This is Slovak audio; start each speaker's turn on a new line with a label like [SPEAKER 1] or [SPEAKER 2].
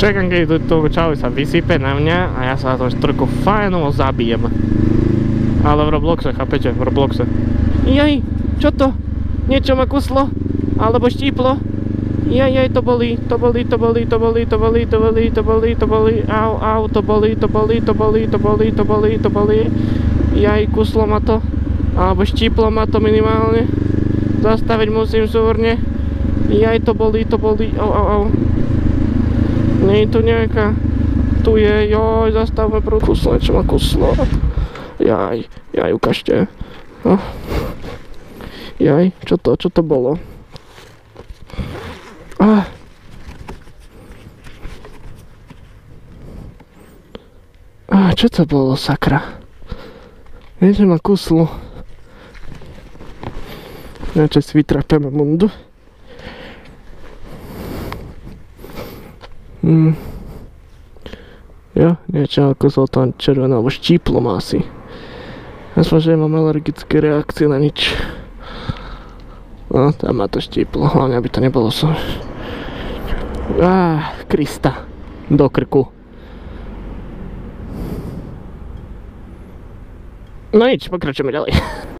[SPEAKER 1] Čakám, keď to čau sa vysype na mňa a ja sa to trošku fajnovo zabijem. Ale v Robloxe, chápete? V Robloxe. Jaj, čo to? Niečo ma kuslo? Alebo štíplo? Jaj, to boli, to boli, to boli, to boli, to boli, to boli, to boli, to boli, au, to boli, to boli, to boli, to boli, to boli, to boli. Jaj, kuslo ma to. Alebo štíplo ma to minimálne. Zastaviť musím súvorne. Jaj, to boli, au. Nie je tu nejaká. Tu je, joj, zastavme prúd. Kuslo, niečo ma kuslo. Jaj, ukážte. Oh. Jaj, čo to bolo? Čo to bolo, sakra? Niečo ma kuslo. Niečo si vytrapeme mundu. Jo, niečo ma kuslo tam červené, alebo štíplo má asi. Aspoň, že mám alergické reakcie na nič. No, tam ma to štíplo, hlavne aby to nebolo so... Krista. Do krku. No nič, pokračujeme ďalej.